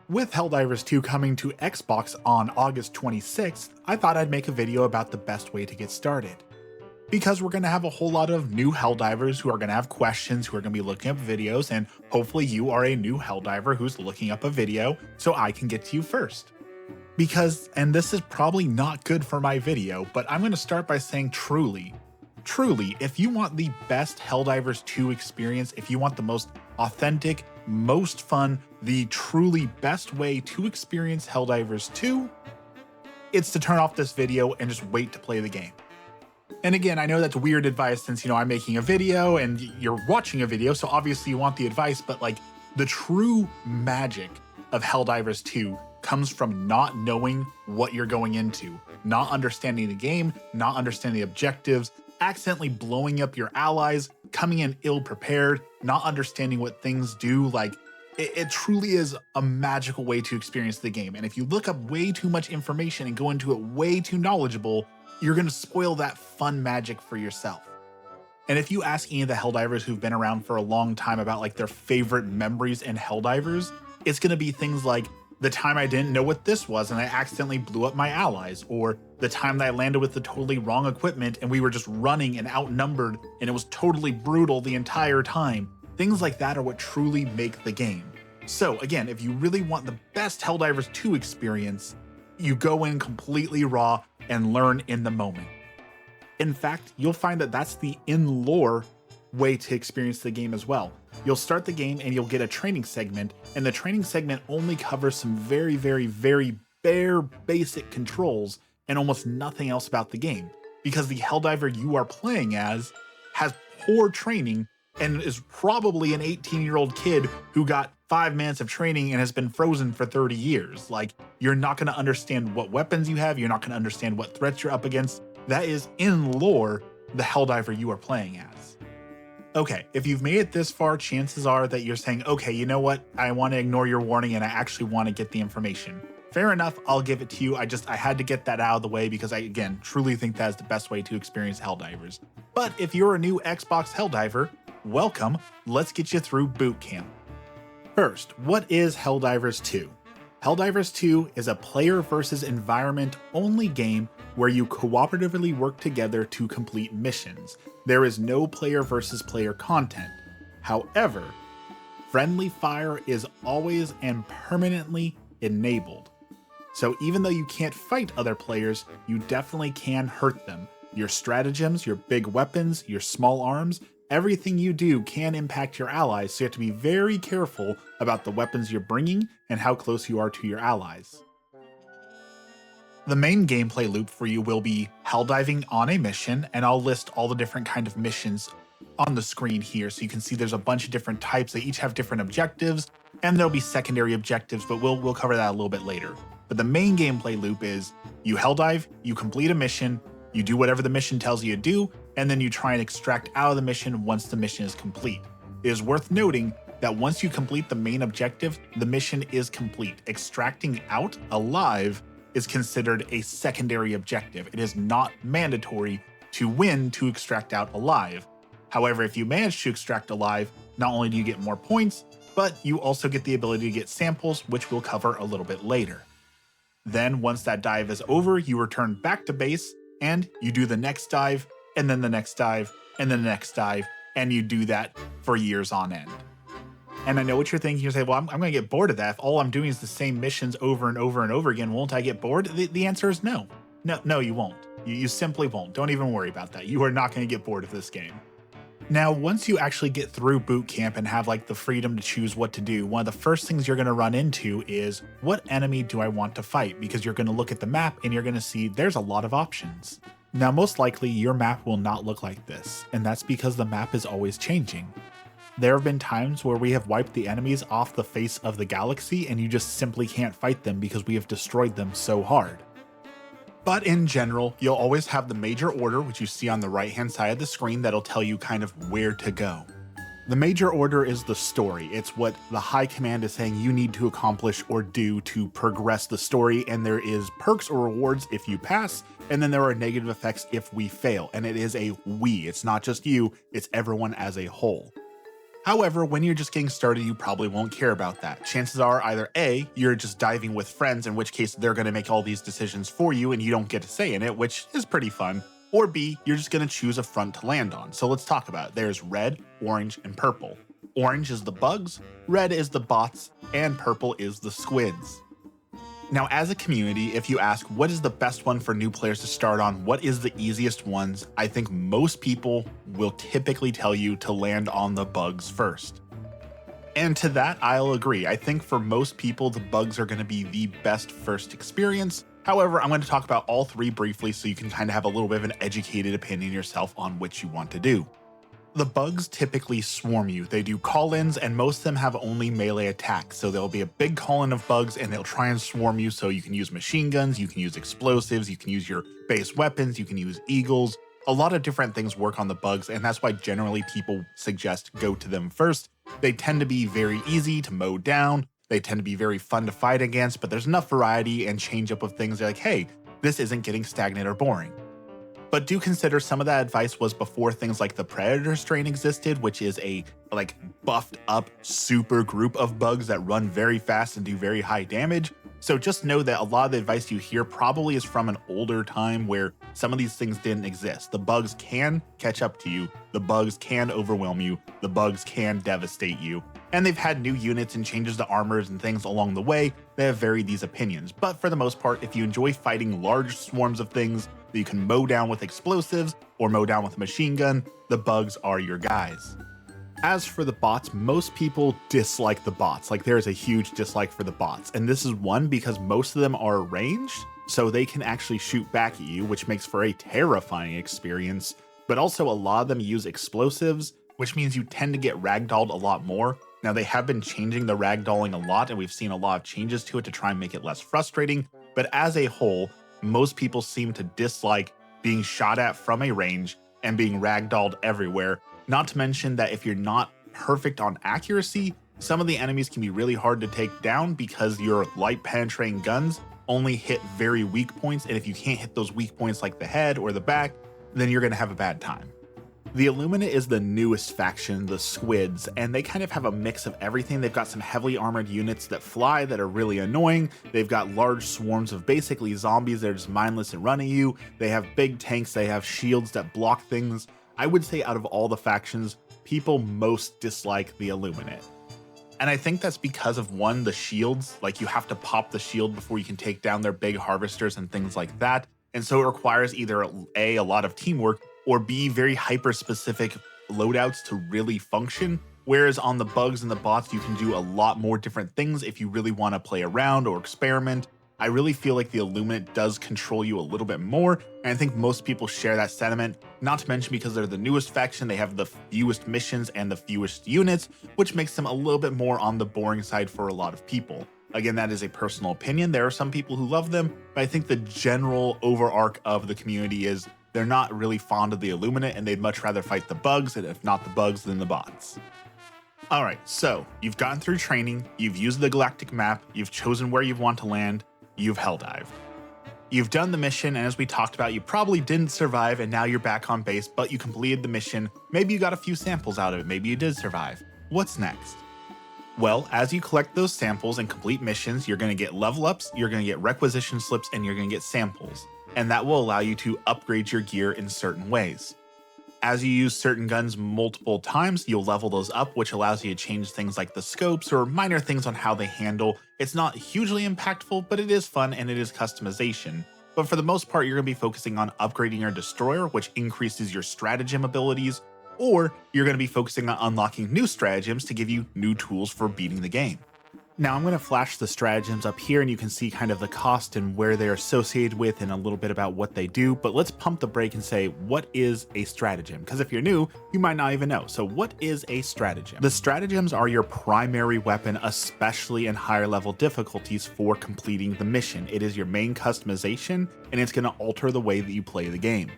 With Helldivers 2 coming to Xbox on August 26th, I thought I'd make a video about the best way to get started. Because we're going to have a whole lot of new Helldivers who are going to have questions, who are going to be looking up videos, and hopefully you are a new Helldiver who's looking up a video so I can get to you first. Because, and this is probably not good for my video, but I'm going to start by saying truly, if you want the best Helldivers 2 experience, if you want the most authentic, most fun, the truly best way to experience Helldivers 2, it's to turn off this video and just wait to play the game. And again, I know that's weird advice since, I'm making a video and you're watching a video, so obviously you want the advice, but like the true magic of Helldivers 2 comes from not knowing what you're going into, not understanding the game, not understanding the objectives, accidentally blowing up your allies, coming in ill-prepared, not understanding what things do. Like, it truly is a magical way to experience the game. And if you look up way too much information and go into it way too knowledgeable, you're going to spoil that fun magic for yourself. And if you ask any of the Helldivers who've been around for a long time about like their favorite memories in Helldivers, it's going to be things like the time I didn't know what this was and I accidentally blew up my allies, or the time that I landed with the totally wrong equipment and we were just running and outnumbered and it was totally brutal the entire time. Things like that are what truly make the game. So again, if you really want the best Helldivers 2 experience, you go in completely raw and learn in the moment. In fact, you'll find that that's the in-lore way to experience the game as well. You'll start the game and you'll get a training segment, and the training segment only covers some very bare basic controls and almost nothing else about the game, because the Helldiver you are playing as has poor training and is probably an 18-year-old kid who got 5 minutes of training and has been frozen for 30 years. Like, you're not going to understand what weapons you have, you're not going to understand what threats you're up against. That is in lore the Helldiver you are playing as. Okay, if you've made it this far, chances are that you're saying, okay, you know what? I want to ignore your warning and I actually want to get the information. Fair enough, I'll give it to you. I had to get that out of the way because I, again, truly think that is the best way to experience Helldivers. But if you're a new Xbox Helldiver, welcome. Let's get you through boot camp. First, what is Helldivers 2? Helldivers 2 is a player versus environment only game where you cooperatively work together to complete missions. There is no player versus player content. However, friendly fire is always and permanently enabled. So even though you can't fight other players, you definitely can hurt them. Your stratagems, your big weapons, your small arms, everything you do can impact your allies, so you have to be very careful about the weapons you're bringing and how close you are to your allies. The main gameplay loop for you will be helldiving on a mission, and I'll list all the different kind of missions on the screen here so you can see there's a bunch of different types. They each have different objectives, and there'll be secondary objectives, but we'll cover that a little bit later. But the main gameplay loop is you helldive, you complete a mission, you do whatever the mission tells you to do, and then you try and extract out of the mission once the mission is complete. It is worth noting that once you complete the main objective, the mission is complete. Extracting out alive is considered a secondary objective. It is not mandatory to win to extract out alive. However, if you manage to extract alive, not only do you get more points, but you also get the ability to get samples, which we'll cover a little bit later. Then once that dive is over, you return back to base and you do the next dive, and then the next dive, and then the next dive, and you do that for years on end. And I know what you're thinking. You say, well, I'm going to get bored of that. If all I'm doing is the same missions over and over and over again, won't I get bored? The answer is no. No, you won't. You simply won't. Don't even worry about that. You are not going to get bored of this game. Now, once you actually get through boot camp and have like the freedom to choose what to do, one of the first things you're going to run into is, what enemy do I want to fight? Because you're going to look at the map and you're going to see there's a lot of options. Now, most likely your map will not look like this, and that's because the map is always changing. There have been times where we have wiped the enemies off the face of the galaxy and you just simply can't fight them because we have destroyed them so hard. But in general, you'll always have the major order, which you see on the right-hand side of the screen, that'll tell you kind of where to go. The major order is the story. It's what the high command is saying you need to accomplish or do to progress the story, and there is perks or rewards if you pass, and then there are negative effects if we fail, and it is a we. It's not just you, it's everyone as a whole. However, when you're just getting started, you probably won't care about that. Chances are either A, you're just diving with friends, in which case they're going to make all these decisions for you and you don't get to say in it, which is pretty fun. Or B, you're just going to choose a front to land on. So let's talk about it. There's red, orange, and purple. Orange is the bugs, red is the bots, and purple is the squids. Now, as a community, if you ask what is the best one for new players to start on, what is the easiest ones, I think most people will typically tell you to land on the bugs first. And to that, I'll agree. I think for most people, the bugs are going to be the best first experience. However, I'm going to talk about all three briefly so you can kind of have a little bit of an educated opinion yourself on which you want to do. The bugs typically swarm you. They do call-ins, and most of them have only melee attacks. So there'll be a big call-in of bugs and they'll try and swarm you. So you can use machine guns, you can use explosives, you can use your base weapons, you can use eagles. A lot of different things work on the bugs, and that's why generally people suggest go to them first. They tend to be very easy to mow down. They tend to be very fun to fight against, but there's enough variety and change up of things. They're like, hey, this isn't getting stagnant or boring. But do consider some of that advice was before things like the Predator strain existed, which is a buffed up super group of bugs that run very fast and do very high damage. So just know that a lot of the advice you hear probably is from an older time where some of these things didn't exist. The bugs can catch up to you, the bugs can overwhelm you, the bugs can devastate you. And they've had new units and changes to armors and things along the way that have varied these opinions. But for the most part, if you enjoy fighting large swarms of things that you can mow down with explosives or mow down with a machine gun, the bugs are your guys. As for the bots, most people dislike the bots. Like, there's a huge dislike for the bots. And this is one because most of them are ranged, so they can actually shoot back at you, which makes for a terrifying experience. But also a lot of them use explosives, which means you tend to get ragdolled a lot more. Now, they have been changing the ragdolling a lot, and we've seen a lot of changes to it to try and make it less frustrating. But as a whole, most people seem to dislike being shot at from a range and being ragdolled everywhere. Not to mention that if you're not perfect on accuracy, some of the enemies can be really hard to take down because your light penetrating guns only hit very weak points. And if you can't hit those weak points like the head or the back, then you're going to have a bad time. The Illuminate is the newest faction, the Squids, and they kind of have a mix of everything. They've got some heavily armored units that fly that are really annoying. They've got large swarms of basically zombies that are just mindless and run at you. They have big tanks, they have shields that block things. I would say out of all the factions, people most dislike the Illuminate. And I think that's because of, one, the shields. Like, you have to pop the shield before you can take down their big harvesters and things like that. And so it requires either A, lot of teamwork, or B, very hyper-specific loadouts to really function. Whereas on the bugs and the bots, you can do a lot more different things if you really want to play around or experiment. I really feel like the Illuminate does control you a little bit more, and I think most people share that sentiment, not to mention because they're the newest faction, they have the fewest missions and the fewest units, which makes them a little bit more on the boring side for a lot of people. Again, that is a personal opinion. There are some people who love them, but I think the general overarch of the community is they're not really fond of the Illuminate and they'd much rather fight the bugs, and if not the bugs, then the bots. Alright, so you've gotten through training, you've used the galactic map, you've chosen where you want to land, you've helldived. You've done the mission, and as we talked about, you probably didn't survive and now you're back on base, but you completed the mission. Maybe you got a few samples out of it, maybe you did survive. What's next? Well, as you collect those samples and complete missions, you're going to get level ups, you're going to get requisition slips, and you're going to get samples. And that will allow you to upgrade your gear in certain ways. As you use certain guns multiple times, you'll level those up, which allows you to change things like the scopes or minor things on how they handle. It's not hugely impactful, but it is fun and it is customization. But for the most part, you're going to be focusing on upgrading your destroyer, which increases your stratagem abilities, or you're going to be focusing on unlocking new stratagems to give you new tools for beating the game. Now I'm going to flash the stratagems up here and you can see kind of the cost and where they're associated with and a little bit about what they do, but let's pump the brake and say, what is a stratagem? Because if you're new, you might not even know. So what is a stratagem? The stratagems are your primary weapon, especially in higher level difficulties for completing the mission. It is your main customization and it's going to alter the way that you play the game.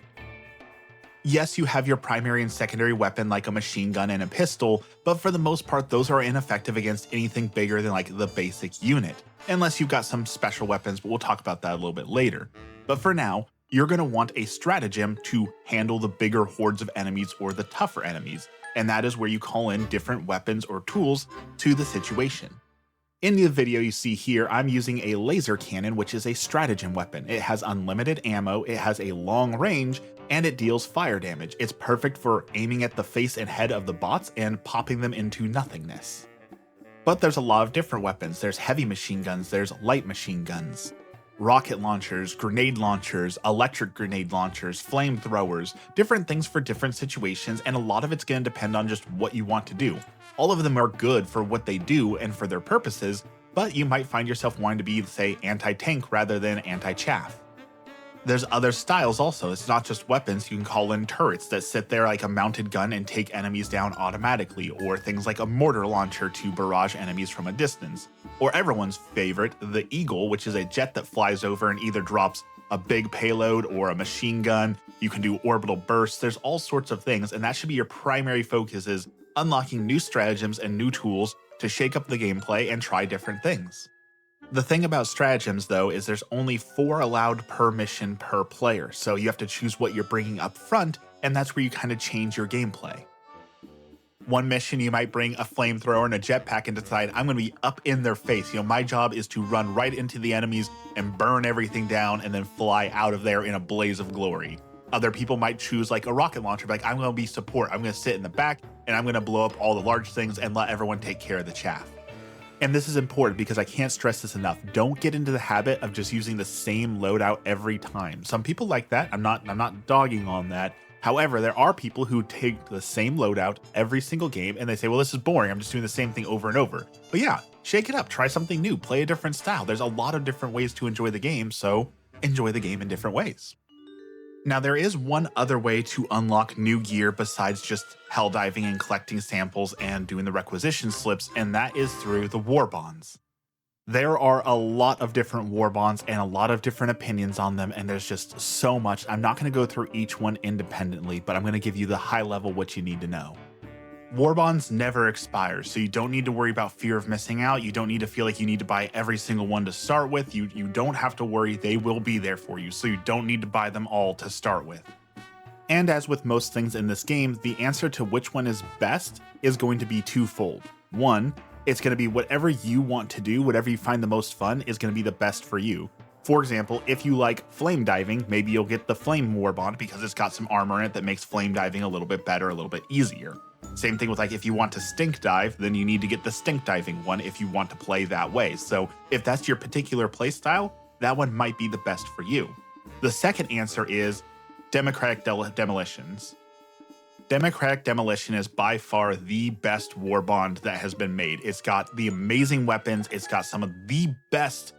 Yes, you have your primary and secondary weapon like a machine gun and a pistol, but for the most part, those are ineffective against anything bigger than like the basic unit, unless you've got some special weapons, but we'll talk about that a little bit later. But for now, you're going to want a stratagem to handle the bigger hordes of enemies or the tougher enemies. and that is where you call in different weapons or tools to the situation. In the video you see here, I'm using a laser cannon, which is a stratagem weapon. It has unlimited ammo, it has a long range, and it deals fire damage. It's perfect for aiming at the face and head of the bots and popping them into nothingness. But there's a lot of different weapons. There's heavy machine guns, there's light machine guns, rocket launchers, grenade launchers, electric grenade launchers, flamethrowers, different things for different situations, and a lot of it's going to depend on just what you want to do. All of them are good for what they do and for their purposes, but you might find yourself wanting to be, say, anti-tank rather than anti-chaff. There's other styles also. It's not just weapons. You can call in turrets that sit there like a mounted gun and take enemies down automatically, or things like a mortar launcher to barrage enemies from a distance. Or everyone's favorite, the Eagle, which is a jet that flies over and either drops a big payload or a machine gun. You can do orbital bursts. There's all sorts of things, and that should be your primary focus, is unlocking new stratagems and new tools to shake up the gameplay and try different things. The thing about stratagems, though, is there's only 4 allowed per mission per player, so you have to choose what you're bringing up front, and that's where you kind of change your gameplay. One mission, you might bring a flamethrower and a jetpack and decide, I'm going to be up in their face. My job is to run right into the enemies and burn everything down and then fly out of there in a blaze of glory. Other people might choose like a rocket launcher, like I'm going to be support. I'm going to sit in the back and I'm going to blow up all the large things and let everyone take care of the chaff. And this is important because I can't stress this enough. Don't get into the habit of just using the same loadout every time. Some people like that. I'm not dogging on that. However, there are people who take the same loadout every single game and they say, well, this is boring. I'm just doing the same thing over and over. But yeah, shake it up. Try something new. Play a different style. There's a lot of different ways to enjoy the game, so enjoy the game in different ways. Now, there is one other way to unlock new gear besides just helldiving and collecting samples and doing the requisition slips, and that is through the war bonds. There are a lot of different war bonds and a lot of different opinions on them, and there's just so much. I'm not going to go through each one independently, but I'm going to give you the high level what you need to know. War bonds never expire, so you don't need to worry about fear of missing out. You don't need to feel like you need to buy every single one to start with. You don't have to worry. They will be there for you, so you don't need to buy them all to start with. And as with most things in this game, the answer to which one is best is going to be twofold. One, it's going to be whatever you want to do, whatever you find the most fun is going to be the best for you. For example, if you like flame diving, maybe you'll get the flame war bond because it's got some armor in it that makes flame diving a little bit better, a little bit easier. Same thing with like if you want to stink dive, then you need to get the stink diving one if you want to play that way. So if that's your particular play style, that one might be the best for you. The second answer is democratic demolitions. Democratic Demolition is by far the best war bond that has been made. It's got the amazing weapons, it's got some of the best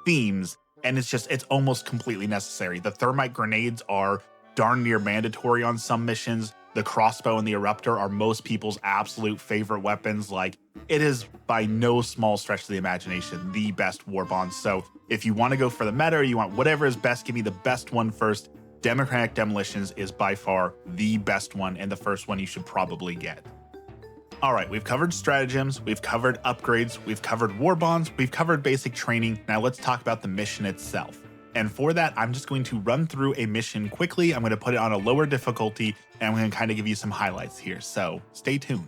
themes, and it's almost completely necessary. The thermite grenades are darn near mandatory on some missions. The crossbow and the eruptor are most people's absolute favorite weapons. Like, it is by no small stretch of the imagination the best war bond. So if you want to go for the meta or you want whatever is best, give me the best one first. Democratic Demolitions is by far the best one and the first one you should probably get. All right, we've covered stratagems, we've covered upgrades, we've covered war bonds, we've covered basic training. Now let's talk about the mission itself. And for that, I'm just going to run through a mission quickly. I'm going to put it on a lower difficulty, and I'm going to kind of give you some highlights here. So stay tuned.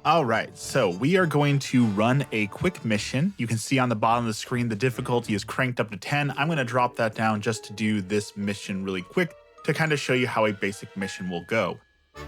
All right, so we are going to run a quick mission. You can see on the bottom of the screen, the difficulty is cranked up to 10. I'm going to drop that down just to do this mission really quick to kind of show you how a basic mission will go.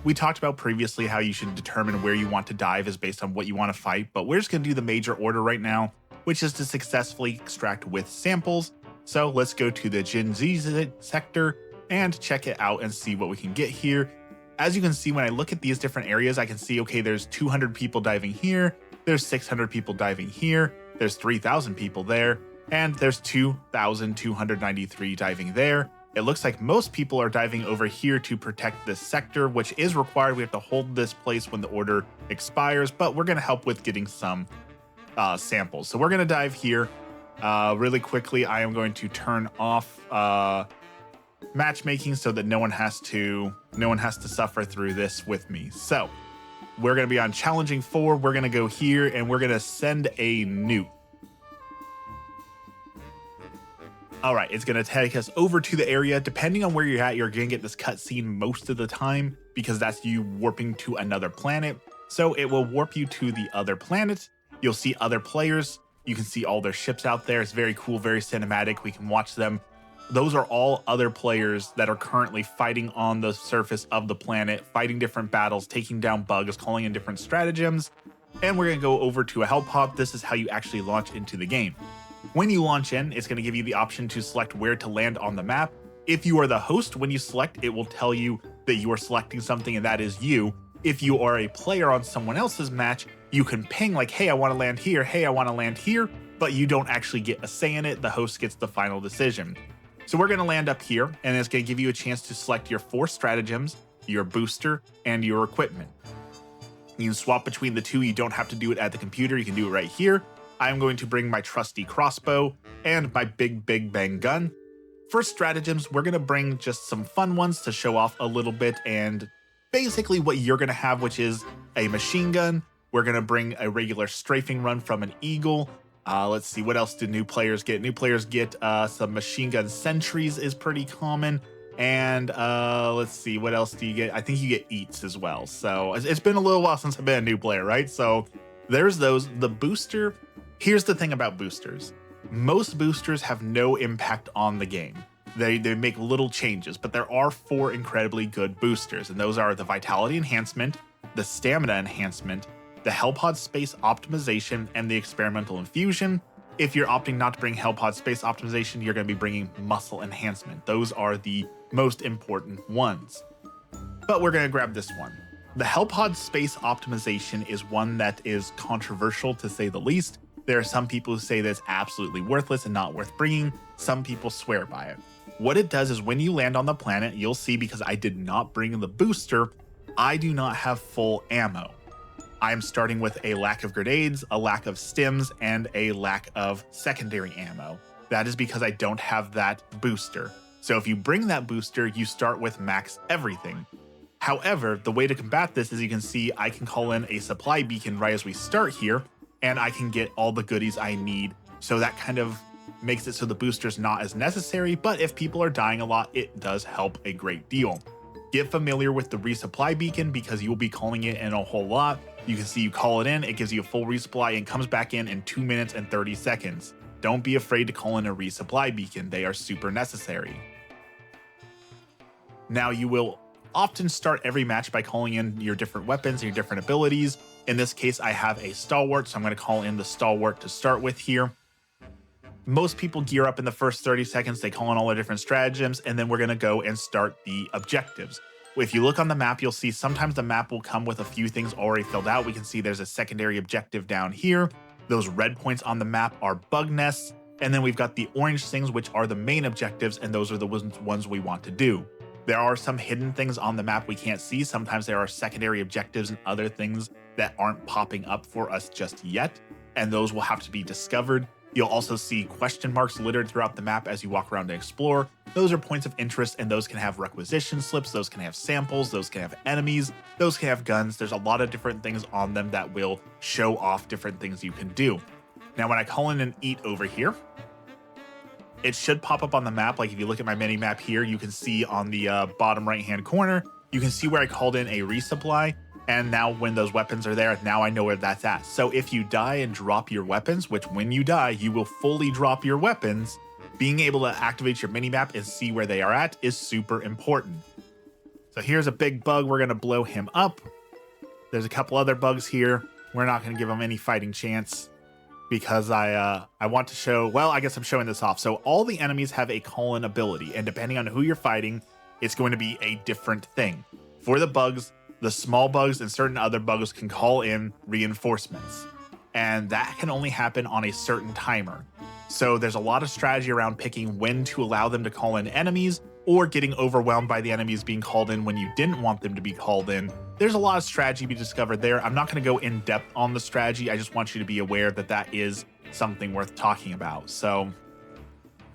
We talked about previously how you should determine where you want to dive is based on what you want to fight, but we're just going to do the major order right now, which is to successfully extract with samples. So let's go to the Gen Z sector and check it out and see what we can get here. As you can see, when I look at these different areas, I can see, okay, there's 200 people diving here, there's 600 people diving here, there's 3,000 people there, and there's 2,293 diving there. It looks like most people are diving over here to protect this sector, which is required. We have to hold this place when the order expires, but we're going to help with getting some samples. So we're going to dive here really quickly. I am going to turn off matchmaking so that no one has to suffer through this with me. So we're going to be on challenging 4. We're going to go here and we're going to send a newt. All right, it's going to take us over to the area. Depending on where you're at, you're going to get this cutscene most of the time because that's you warping to another planet. So it will warp you to the other planet. You'll see other players. You can see all their ships out there. It's very cool, very cinematic. We can watch them. Those are all other players that are currently fighting on the surface of the planet, fighting different battles, taking down bugs, calling in different stratagems. And we're going to go over to a help pod. This is how you actually launch into the game. When you launch in, it's going to give you the option to select where to land on the map. If you are the host, when you select, it will tell you that you are selecting something and that is you. If you are a player on someone else's match, you can ping like, hey, I want to land here. Hey, I want to land here. But you don't actually get a say in it. The host gets the final decision. So we're going to land up here, and it's going to give you a chance to select your 4 stratagems, your booster, and your equipment. You can swap between the 2. You don't have to do it at the computer. You can do it right here. I'm going to bring my trusty crossbow and my big bang gun. For stratagems, we're going to bring just some fun ones to show off a little bit and basically what you're going to have, which is a machine gun. We're going to bring a regular strafing run from an eagle. Let's see, what else do new players get? New players get some machine gun sentries is pretty common. And let's see, what else do you get? I think you get eats as well. So it's been a little while since I've been a new player, right? So there's those. The booster. Here's the thing about boosters. Most boosters have no impact on the game. They make little changes, but there are 4 incredibly good boosters, and those are the Vitality Enhancement, the Stamina Enhancement, the Hellpod Space Optimization, and the Experimental Infusion. If you're opting not to bring Hellpod Space Optimization, you're going to be bringing Muscle Enhancement. Those are the most important ones. But we're going to grab this one. The Hellpod Space Optimization is one that is controversial to say the least. There are some people who say that it's absolutely worthless and not worth bringing. Some people swear by it. What it does is when you land on the planet, you'll see, because I did not bring the booster, I do not have full ammo. I'm starting with a lack of grenades, a lack of stims, and a lack of secondary ammo. That is because I don't have that booster. So if you bring that booster, you start with max everything. However, the way to combat this is you can see I can call in a supply beacon right as we start here, and I can get all the goodies I need. So that kind of makes it so the booster's not as necessary, but if people are dying a lot, it does help a great deal. Get familiar with the resupply beacon because you will be calling it in a whole lot. You can see you call it in, it gives you a full resupply and comes back in 2 minutes and 30 seconds. Don't be afraid to call in a resupply beacon, they are super necessary. Now you will often start every match by calling in your different weapons and your different abilities. In this case, I have a stalwart, so I'm going to call in the stalwart to start with here. Most people gear up in the first 30 seconds, they call in all their different stratagems, and then we're going to go and start the objectives. If you look on the map, you'll see sometimes the map will come with a few things already filled out. We can see there's a secondary objective down here. Those red points on the map are bug nests, and then we've got the orange things, which are the main objectives, and those are the ones we want to do. There are some hidden things on the map we can't see. Sometimes there are secondary objectives and other things that aren't popping up for us just yet, and those will have to be discovered. You'll also see question marks littered throughout the map as you walk around and explore. Those are points of interest, and those can have requisition slips, those can have samples, those can have enemies, those can have guns. There's a lot of different things on them that will show off different things you can do. Now, when I call in an eat over here, it should pop up on the map. Like if you look at my mini map here, you can see on the bottom right-hand corner, you can see where I called in a resupply. And now when those weapons are there, now I know where that's at. So if you die and drop your weapons, which when you die, you will fully drop your weapons, being able to activate your minimap and see where they are at is super important. So here's a big bug. We're going to blow him up. There's a couple other bugs here. We're not going to give them any fighting chance because I want to show, well, I guess I'm showing this off. So all the enemies have a call-in ability, and depending on who you're fighting, it's going to be a different thing. For the bugs, the small bugs and certain other bugs can call in reinforcements, and that can only happen on a certain timer. So there's a lot of strategy around picking when to allow them to call in enemies or getting overwhelmed by the enemies being called in when you didn't want them to be called in. There's a lot of strategy to be discovered there. I'm not going to go in depth on the strategy. I just want you to be aware that that is something worth talking about. So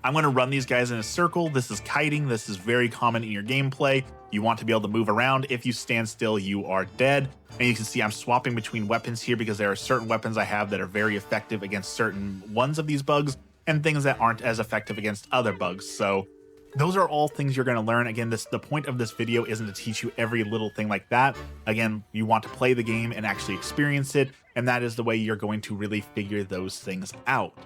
I'm going to run these guys in a circle. This is kiting. This is very common in your gameplay. You want to be able to move around. If you stand still, you are dead. And you can see I'm swapping between weapons here because there are certain weapons I have that are very effective against certain ones of these bugs. and things that aren't as effective against other bugs. So those are all things you're going to learn. Again, the point of this video isn't to teach you every little thing like that. Again, you want to play the game and actually experience it, and that is the way you're going to really figure those things out.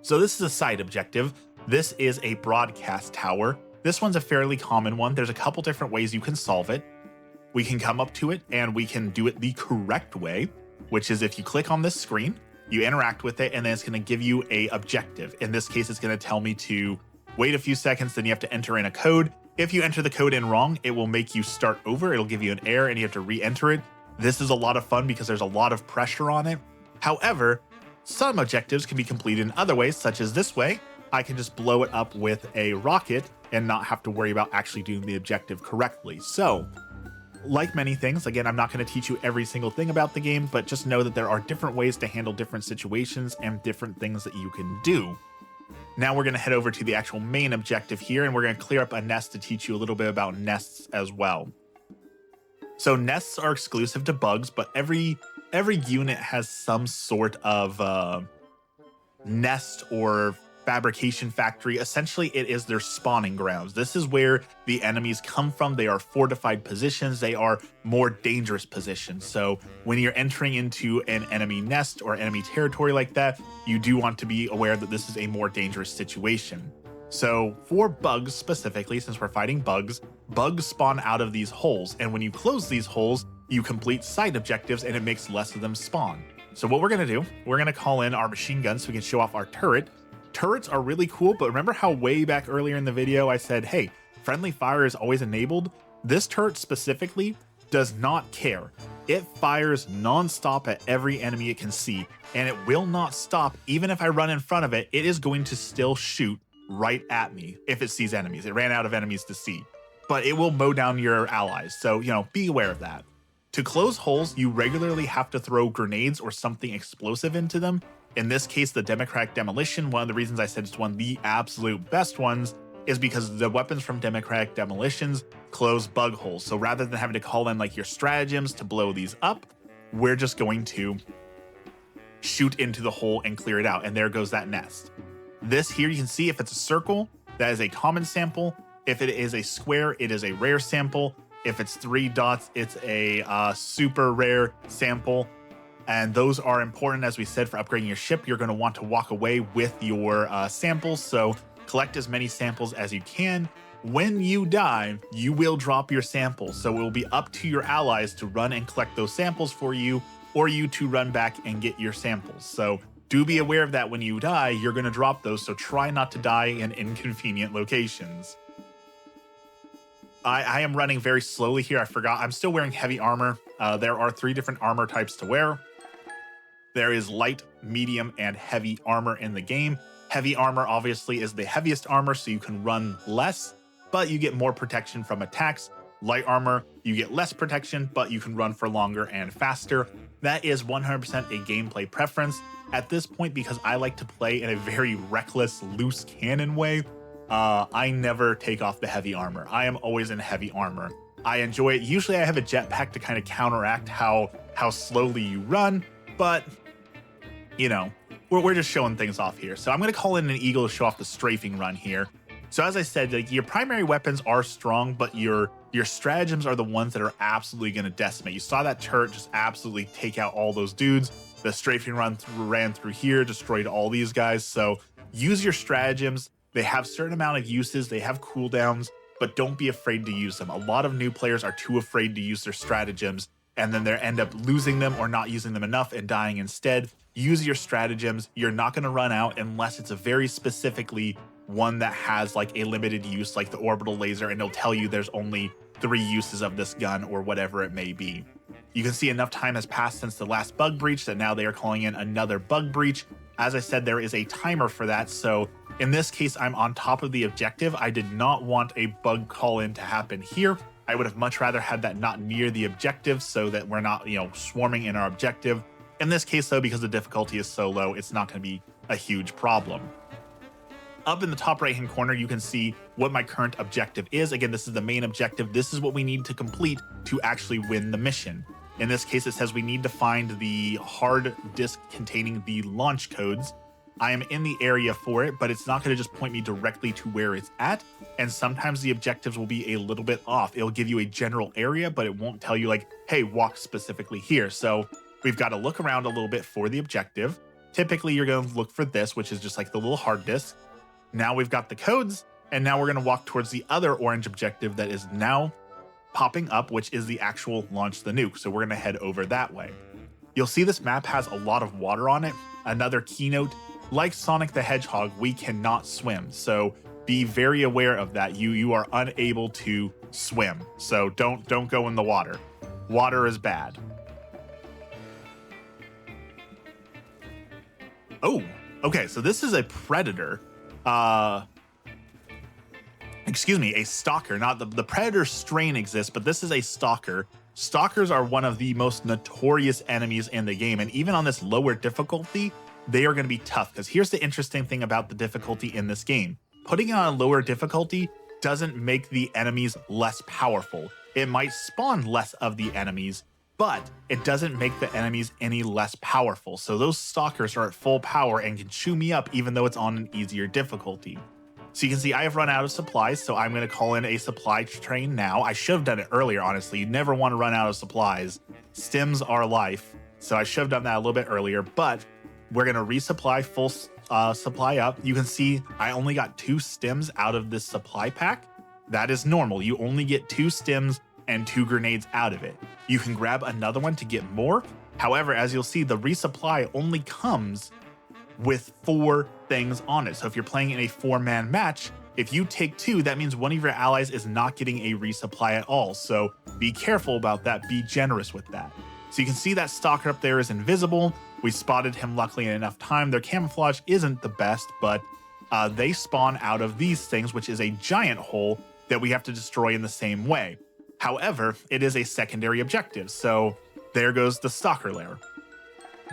So this is a side objective. This is a broadcast tower. This one's a fairly common one. There's a couple different ways you can solve it. We can come up to it and we can do it the correct way, which is if you click on this screen, you interact with it, and then it's going to give you a objective. In this case, it's going to tell me to wait a few seconds, then you have to enter in a code. If you enter the code in wrong, it will make you start over. It'll give you an error and you have to re-enter it. This is a lot of fun because there's a lot of pressure on it. However, some objectives can be completed in other ways, such as this way. I can just blow it up with a rocket and not have to worry about actually doing the objective correctly. So, like many things, again, I'm not going to teach you every single thing about the game, but just know that there are different ways to handle different situations and different things that you can do. Now we're going to head over to the actual main objective here, and we're going to clear up a nest to teach you a little bit about nests as well. So nests are exclusive to bugs, but every unit has some sort of nest or fabrication factory. Essentially, it is their spawning grounds. This is where the enemies come from. They are fortified positions. They are more dangerous positions. So when you're entering into an enemy nest or enemy territory like that, you do want to be aware that this is a more dangerous situation. So for bugs specifically, since we're fighting bugs spawn out of these holes. And when you close these holes, you complete side objectives and it makes less of them spawn. So what we're going to do, we're going to call in our machine gun so we can show off our turret. Turrets are really cool, but remember how way back earlier in the video I said, hey, friendly fire is always enabled? This turret specifically does not care. It fires non-stop at every enemy it can see, and it will not stop. Even if I run in front of it, it is going to still shoot right at me if it sees enemies. It ran out of enemies to see, but it will mow down your allies. So, be aware of that. To close holes, you regularly have to throw grenades or something explosive into them. In this case, the Democratic Demolition, one of the reasons I said it's one of the absolute best ones is because the weapons from Democratic Demolitions close bug holes. So rather than having to call in like your stratagems to blow these up, we're just going to shoot into the hole and clear it out. And there goes that nest. This here, you can see if it's a circle, that is a common sample. If it is a square, it is a rare sample. If it's 3 dots, it's a super rare sample. And those are important, as we said, for upgrading your ship. You're going to want to walk away with your samples, so collect as many samples as you can. When you die, you will drop your samples, so it will be up to your allies to run and collect those samples for you, or you to run back and get your samples. So do be aware of that. When you die, you're going to drop those, so try not to die in inconvenient locations. I am running very slowly here. I forgot. I'm still wearing heavy armor. There are 3 different armor types to wear. There is light, medium, and heavy armor in the game. Heavy armor obviously is the heaviest armor, so you can run less, but you get more protection from attacks. Light armor, you get less protection, but you can run for longer and faster. That is 100% a gameplay preference. At this point, because I like to play in a very reckless, loose cannon way, I never take off the heavy armor. I am always in heavy armor. I enjoy it. Usually I have a jetpack to kind of counteract how slowly you run, but we're just showing things off here. So I'm going to call in an eagle to show off the strafing run here. So as I said, like, your primary weapons are strong, but your stratagems are the ones that are absolutely going to decimate. You saw that turret just absolutely take out all those dudes. The strafing run ran through here, destroyed all these guys. So use your stratagems. They have certain amount of uses. They have cooldowns, but don't be afraid to use them. A lot of new players are too afraid to use their stratagems, and then they end up losing them or not using them enough and dying instead. Use your stratagems. You're not going to run out unless it's a very specifically one that has like a limited use, like the orbital laser, and it'll tell you there's only 3 uses of this gun or whatever it may be. You can see enough time has passed since the last bug breach that now they are calling in another bug breach. As I said, there is a timer for that. So in this case, I'm on top of the objective. I did not want a bug call in to happen here. I would have much rather had that not near the objective so that we're not, swarming in our objective. In this case, though, because the difficulty is so low, it's not going to be a huge problem. Up in the top right-hand corner, you can see what my current objective is. Again, this is the main objective. This is what we need to complete to actually win the mission. In this case, it says we need to find the hard disk containing the launch codes. I am in the area for it, but it's not going to just point me directly to where it's at. And sometimes the objectives will be a little bit off. It'll give you a general area, but it won't tell you like, hey, walk specifically here. So we've got to look around a little bit for the objective. Typically, you're going to look for this, which is just like the little hard disk. Now we've got the codes, and now we're going to walk towards the other orange objective that is now popping up, which is the actual launch the nuke. So we're going to head over that way. You'll see this map has a lot of water on it. Another keynote, like Sonic the Hedgehog, we cannot swim. So be very aware of that. You are unable to swim. So don't go in the water. Water is bad. Oh, okay. So this is a predator. Excuse me, a stalker. Not the predator strain exists, but this is a stalker. Stalkers are one of the most notorious enemies in the game, and even on this lower difficulty, they are going to be tough, because here's the interesting thing about the difficulty in this game. Putting it on a lower difficulty doesn't make the enemies less powerful. It might spawn less of the enemies, but it doesn't make the enemies any less powerful. So those stalkers are at full power and can chew me up even though it's on an easier difficulty. So you can see I have run out of supplies, so I'm going to call in a supply train now. I should have done it earlier, honestly. You never want to run out of supplies. Stims are life, so I should have done that a little bit earlier, but we're going to resupply full supply up. You can see I only got 2 stims out of this supply pack. That is normal. You only get 2 stims and 2 grenades out of it. You can grab another one to get more. However, as you'll see, the resupply only comes with 4 things on it. So if you're playing in a 4-man match, if you take 2, that means one of your allies is not getting a resupply at all. So be careful about that. Be generous with that. So you can see that stalker up there is invisible. We spotted him luckily in enough time. Their camouflage isn't the best, but they spawn out of these things, which is a giant hole that we have to destroy in the same way. However, it is a secondary objective. So there goes the stalker lair.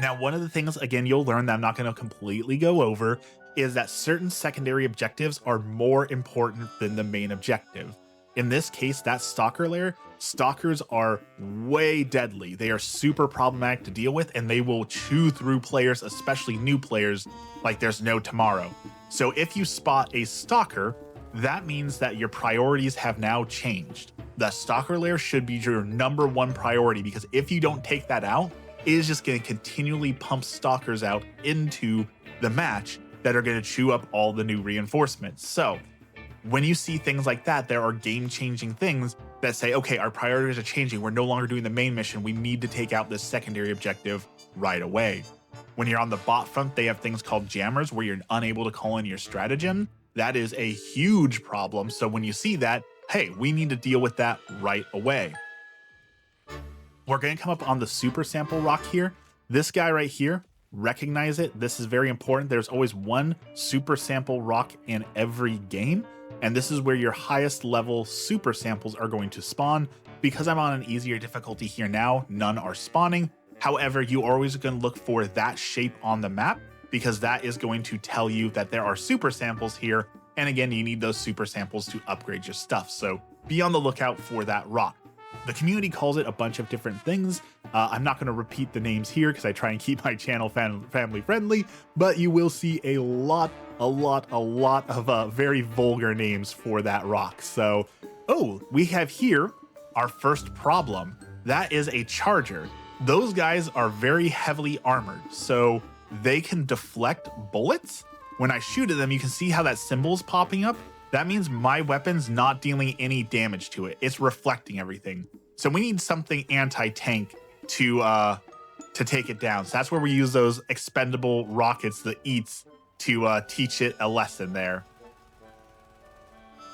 Now, one of the things, again, you'll learn that I'm not going to completely go over is that certain secondary objectives are more important than the main objective. In this case, that stalker lair, stalkers are way deadly. They are super problematic to deal with, and they will chew through players, especially new players, like there's no tomorrow. So if you spot a stalker, that means that your priorities have now changed. The stalker lair should be your #1 priority, because if you don't take that out, it is just going to continually pump stalkers out into the match that are going to chew up all the new reinforcements. So when you see things like that, there are game-changing things that say, okay, our priorities are changing. We're no longer doing the main mission. We need to take out this secondary objective right away. When you're on the bot front, they have things called jammers where you're unable to call in your stratagem. That is a huge problem. So when you see that, hey, we need to deal with that right away. We're going to come up on the super sample rock here. This guy right here, recognize it. This is very important. There's always 1 super sample rock in every game. And this is where your highest level super samples are going to spawn. Because I'm on an easier difficulty here now, none are spawning. However, you are always going to look for that shape on the map, because that is going to tell you that there are super samples here. And again, you need those super samples to upgrade your stuff. So be on the lookout for that rock. The community calls it a bunch of different things. I'm not going to repeat the names here because I try and keep my channel family friendly, but you will see a lot of very vulgar names for that rock. So, oh, we have here our first problem. That is a charger. Those guys are very heavily armored, so they can deflect bullets. When I shoot at them, you can see how that symbol is popping up. That means my weapon's not dealing any damage to it. It's reflecting everything. So we need something anti-tank to take it down. So that's where we use those expendable rockets, the EATs, to teach it a lesson there.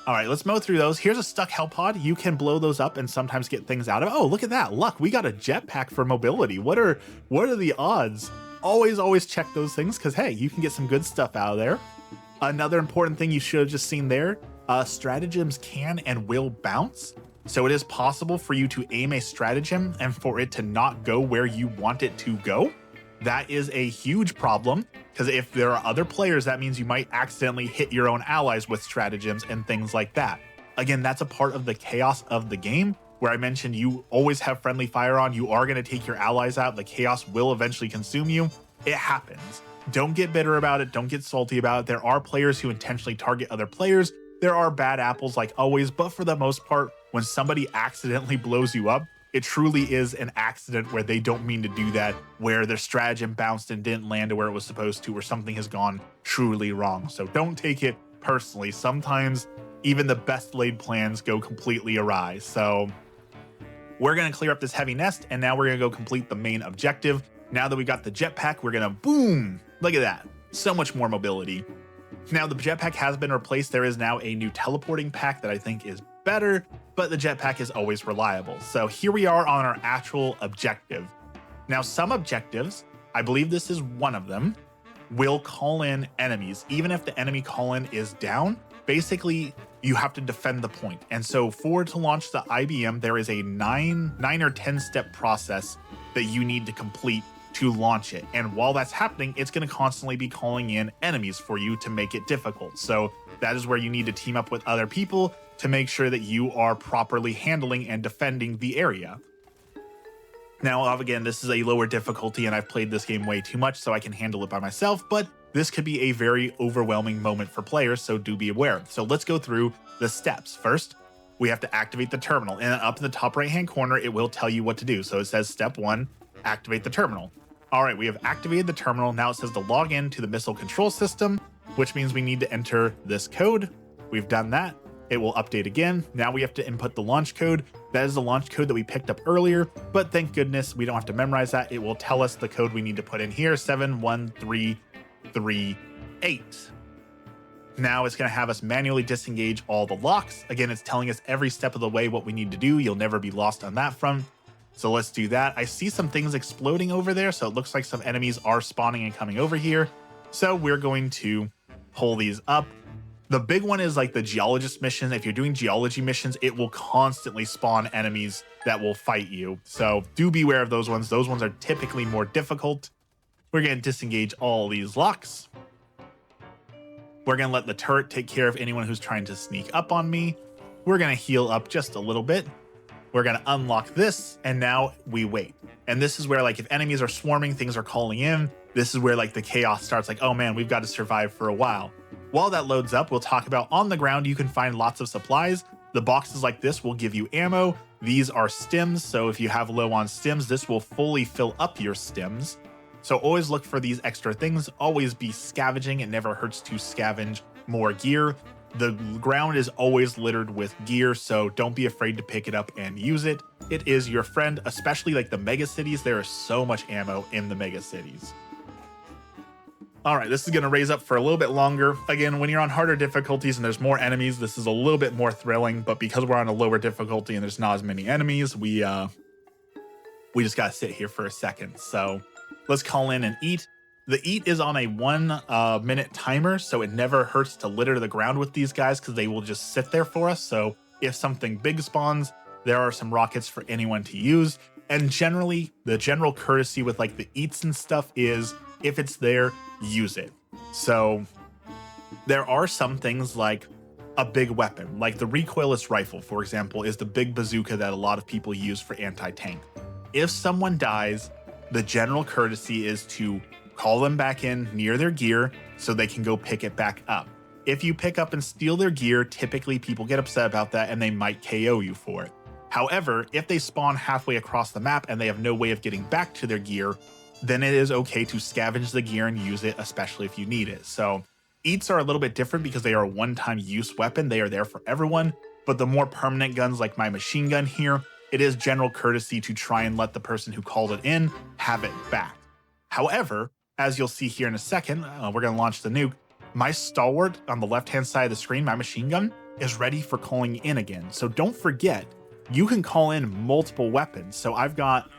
All right, let's mow through those. Here's a stuck hell pod. You can blow those up and sometimes get things out of it. Oh, look at that. Luck, we got a jetpack for mobility. What are the odds? Always check those things, because hey, you can get some good stuff out of there. Another important thing you should have just seen there, stratagems can and will bounce. So it is possible for you to aim a stratagem and for it to not go where you want it to go. That is a huge problem, because if there are other players, that means you might accidentally hit your own allies with stratagems and things like that. Again, that's a part of the chaos of the game, where I mentioned you always have friendly fire on. You are going to take your allies out. The chaos will eventually consume you. It happens. Don't get bitter about it. Don't get salty about it. There are players who intentionally target other players. There are bad apples like always, but for the most part, when somebody accidentally blows you up, it truly is an accident where they don't mean to do that, where their stratagem bounced and didn't land to where it was supposed to, or something has gone truly wrong. So don't take it personally. Sometimes even the best laid plans go completely awry. So we're going to clear up this heavy nest, and now we're going to go complete the main objective. Now that we got the jetpack, we're going to boom. Look at that. So much more mobility. Now the jetpack has been replaced. There is now a new teleporting pack that I think is better, but the jetpack is always reliable. So here we are on our actual objective. Now some objectives, I believe this is one of them, will call in enemies. Even if the enemy call in is down, basically you have to defend the point. And so to launch the IBM, there is a 9 or 10 step process that you need to complete to launch it. And while that's happening, it's going to constantly be calling in enemies for you to make it difficult. So that is where you need to team up with other people to make sure that you are properly handling and defending the area. Now, again, this is a lower difficulty and I've played this game way too much, so I can handle it by myself, but this could be a very overwhelming moment for players, so do be aware. So let's go through the steps. First, we have to activate the terminal, and up in the top right-hand corner, it will tell you what to do. So it says step 1, activate the terminal. All right, we have activated the terminal. Now it says to log in to the missile control system, which means we need to enter this code. We've done that. It will update again. Now we have to input the launch code. That is the launch code that we picked up earlier, but thank goodness we don't have to memorize that. It will tell us the code we need to put in here, 71338. Now it's going to have us manually disengage all the locks. Again, it's telling us every step of the way what we need to do. You'll never be lost on that front. So let's do that. I see some things exploding over there, so it looks like some enemies are spawning and coming over here. So we're going to pull these up. The big one is like the geologist mission. If you're doing geology missions, it will constantly spawn enemies that will fight you. So do beware of those ones. Those ones are typically more difficult. We're going to disengage all these locks. We're going to let the turret take care of anyone who's trying to sneak up on me. We're going to heal up just a little bit. We're going to unlock this, and now we wait. And this is where, like, if enemies are swarming, things are calling in. This is where, like, the chaos starts. Like, oh man, we've got to survive for a while. While that loads up, we'll talk about on the ground, you can find lots of supplies. The boxes like this will give you ammo. These are stims, so if you have low on stims, this will fully fill up your stims. So always look for these extra things. Always be scavenging. It never hurts to scavenge more gear. The ground is always littered with gear, so don't be afraid to pick it up and use it. It is your friend, especially like the mega cities. There is so much ammo in the mega cities. All right, this is going to raise up for a little bit longer. Again, when you're on harder difficulties and there's more enemies, this is a little bit more thrilling, but because we're on a lower difficulty and there's not as many enemies, we just got to sit here for a second. So let's call in and eat. The eat is on a 1 minute timer, so it never hurts to litter the ground with these guys because they will just sit there for us. So if something big spawns, there are some rockets for anyone to use. And generally, the general courtesy with like the eats and stuff is if it's there, use it. So there are some things like a big weapon, like the recoilless rifle, for example, is the big bazooka that a lot of people use for anti-tank. If someone dies, the general courtesy is to call them back in near their gear so they can go pick it back up. If you pick up and steal their gear, typically people get upset about that and they might KO you for it. However, if they spawn halfway across the map and they have no way of getting back to their gear, then it is okay to scavenge the gear and use it, especially if you need it. So eats are a little bit different because they are a one-time use weapon. They are there for everyone, but the more permanent guns like my machine gun here, it is general courtesy to try and let the person who called it in have it back. However, as you'll see here in a second, we're going to launch the nuke. My stalwart on the left-hand side of the screen, my machine gun, is ready for calling in again. So don't forget, you can call in multiple weapons. So I've got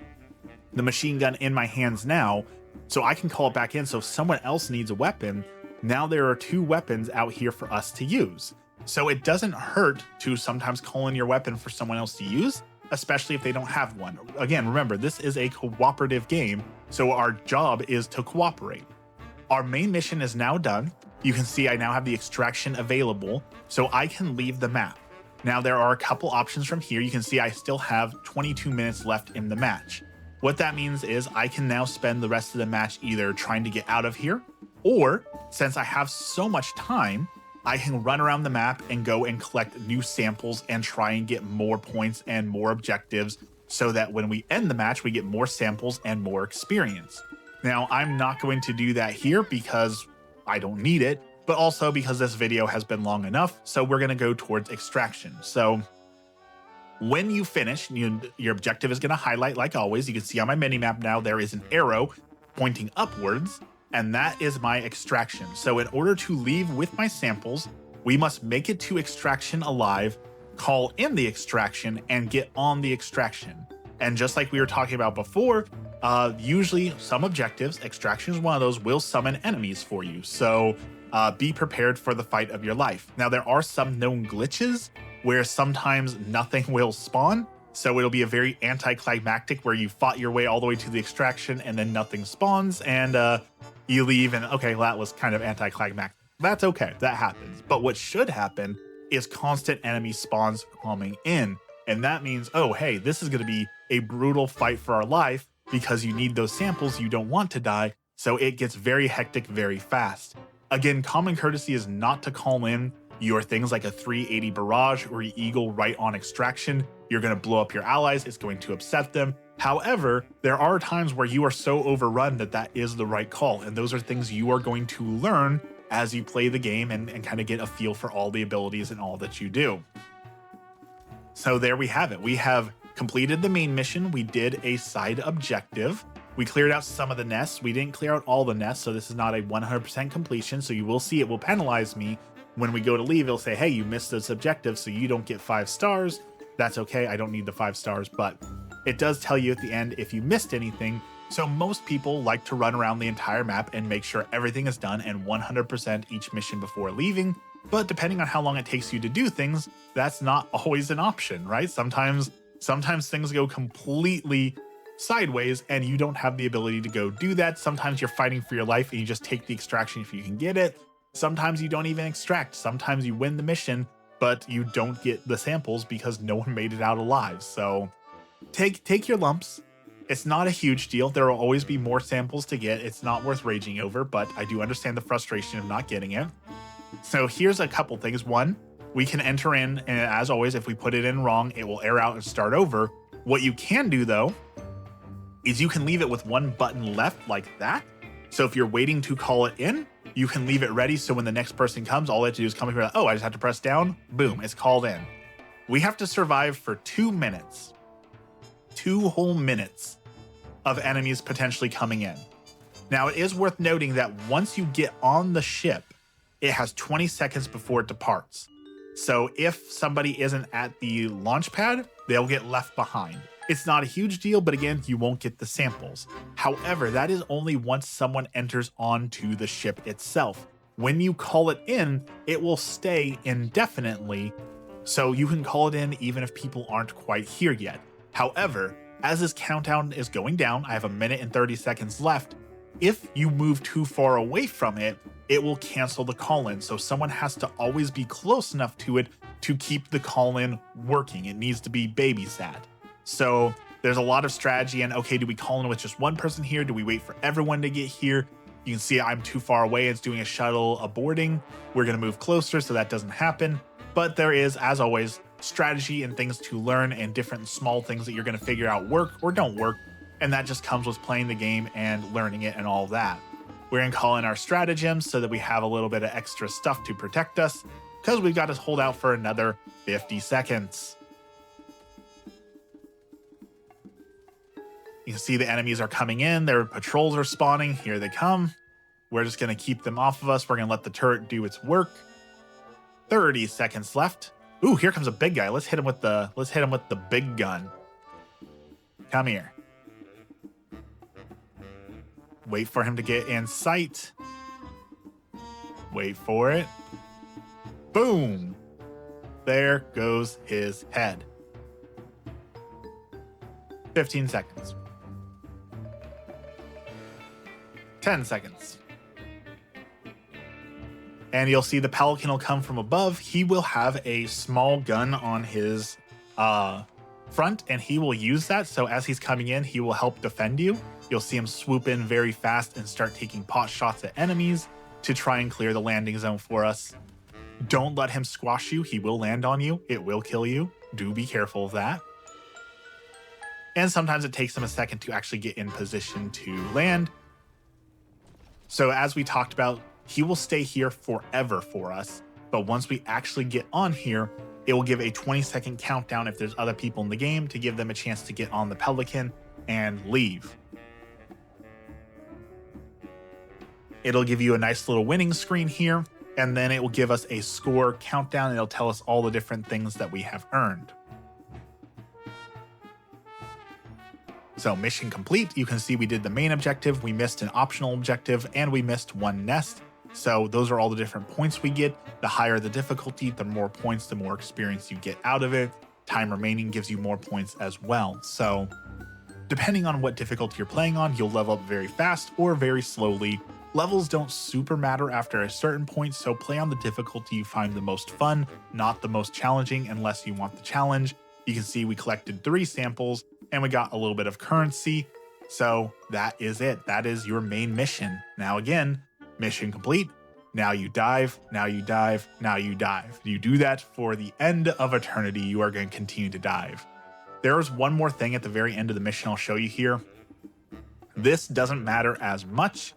the machine gun in my hands now, so I can call it back in. So if someone else needs a weapon, now there are 2 weapons out here for us to use. So it doesn't hurt to sometimes call in your weapon for someone else to use, especially if they don't have one. Again, remember, this is a cooperative game, so our job is to cooperate. Our main mission is now done. You can see I now have the extraction available, so I can leave the map. Now there are a couple options from here. You can see I still have 22 minutes left in the match. What that means is I can now spend the rest of the match either trying to get out of here, Or since I have so much time, I can run around the map and go and collect new samples and try and get more points and more objectives so that when we end the match, we get more samples and more experience. Now, I'm not going to do that here because I don't need it, but also because this video has been long enough. So we're going to go towards extraction. So when you finish, your objective is going to highlight like always. You can see on my minimap now, there is an arrow pointing upwards, and that is my extraction. So in order to leave with my samples, we must make it to extraction alive, call in the extraction, and get on the extraction. And just like we were talking about before, usually some objectives, extraction is one of those, will summon enemies for you. So be prepared for the fight of your life. Now, there are some known glitches where sometimes nothing will spawn. So it'll be a very anticlimactic where you fought your way all the way to the extraction and then nothing spawns and you leave and okay, well, that was kind of anticlimactic. That's okay, that happens. But what should happen is constant enemy spawns coming in. And that means, oh, hey, this is going to be a brutal fight for our life because you need those samples, you don't want to die. So it gets very hectic very fast. Again, common courtesy is not to call in your things like a 380 barrage or eagle right on extraction. You're going to blow up your allies. It's going to upset them. However, there are times where you are so overrun that that is the right call. And those are things you are going to learn as you play the game and kind of get a feel for all the abilities and all that you do. So there we have it. We have completed the main mission. We did a side objective. We cleared out some of the nests. We didn't clear out all the nests, so this is not a 100% completion. So you will see it will penalize me. When we go to leave, it'll say, hey, you missed this objective, so you don't get 5 stars. That's okay, I don't need the 5 stars, but it does tell you at the end if you missed anything. So most people like to run around the entire map and make sure everything is done and 100% each mission before leaving. But depending on how long it takes you to do things, that's not always an option, right? Sometimes things go completely sideways and you don't have the ability to go do that. Sometimes you're fighting for your life and you just take the extraction if you can get it. Sometimes you don't even extract. Sometimes you win the mission, but you don't get the samples because no one made it out alive. So take your lumps. It's not a huge deal. There will always be more samples to get. It's not worth raging over, but I do understand the frustration of not getting it. So here's a couple things. One, we can enter in, and as always, if we put it in wrong, it will error out and start over. What you can do though, is you can leave it with one button left like that. So if you're waiting to call it in, you can leave it ready. So when the next person comes, all they have to do is come here. Oh, I just have to press down. Boom, it's called in. We have to survive for 2 minutes. 2 whole minutes of enemies potentially coming in. Now, it is worth noting that once you get on the ship, it has 20 seconds before it departs. So if somebody isn't at the launch pad, they'll get left behind. It's not a huge deal, but again, you won't get the samples. However, that is only once someone enters onto the ship itself. When you call it in, it will stay indefinitely, so you can call it in even if people aren't quite here yet. However, as this countdown is going down, I have 1 minute and 30 seconds left. If you move too far away from it, it will cancel the call-in. So someone has to always be close enough to it to keep the call-in working. It needs to be babysat. So there's a lot of strategy and okay, do we call in with just one person here? Do we wait for everyone to get here? You can see I'm too far away. It's doing a shuttle aborting. We're going to move closer so that doesn't happen. But there is, as always, strategy and things to learn and different small things that you're going to figure out work or don't work. And that just comes with playing the game and learning it and all that. We're going to call in our stratagems so that we have a little bit of extra stuff to protect us because we've got to hold out for another 50 seconds. You can see the enemies are coming in. Their patrols are spawning. Here they come. We're just going to keep them off of us. We're going to let the turret do its work. 30 seconds left. Ooh, here comes a big guy. Let's hit him with the big gun. Come here. Wait for him to get in sight. Wait for it. Boom. There goes his head. 15 seconds. 10 seconds. And you'll see the Pelican will come from above. He will have a small gun on his front, and he will use that. So as he's coming in, he will help defend you. You'll see him swoop in very fast and start taking pot shots at enemies to try and clear the landing zone for us. Don't let him squash you. He will land on you. It will kill you. Do be careful of that. And sometimes it takes him a second to actually get in position to land. So as we talked about, he will stay here forever for us. But once we actually get on here, it will give a 20-second countdown if there's other people in the game to give them a chance to get on the Pelican and leave. It'll give you a nice little winning screen here, and then it will give us a score countdown. It'll tell us all the different things that we have earned. So mission complete. You can see we did the main objective, we missed an optional objective, and we missed one nest. So those are all the different points we get. The higher the difficulty, the more points, the more experience you get out of it. Time remaining gives you more points as well. So depending on what difficulty you're playing on, you'll level up very fast or very slowly. Levels don't super matter after a certain point, so play on the difficulty you find the most fun, not the most challenging unless you want the challenge. You can see we collected 3 samples and we got a little bit of currency. So that is it. That is your main mission. Now again, mission complete. Now you dive, now you dive, now you dive. You do that for the end of eternity. You are going to continue to dive. There is one more thing at the very end of the mission I'll show you here. This doesn't matter as much,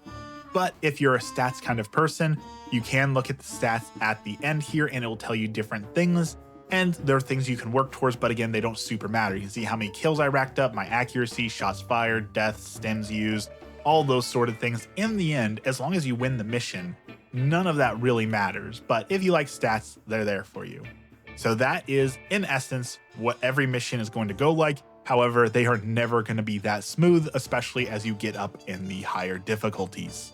but if you're a stats kind of person, you can look at the stats at the end here and it will tell you different things. And there are things you can work towards, but again, they don't super matter. You can see how many kills I racked up, my accuracy, shots fired, deaths, stems used, all those sort of things. In the end, as long as you win the mission, none of that really matters. But if you like stats, they're there for you. So that is, in essence, what every mission is going to go like. However, they are never going to be that smooth, especially as you get up in the higher difficulties.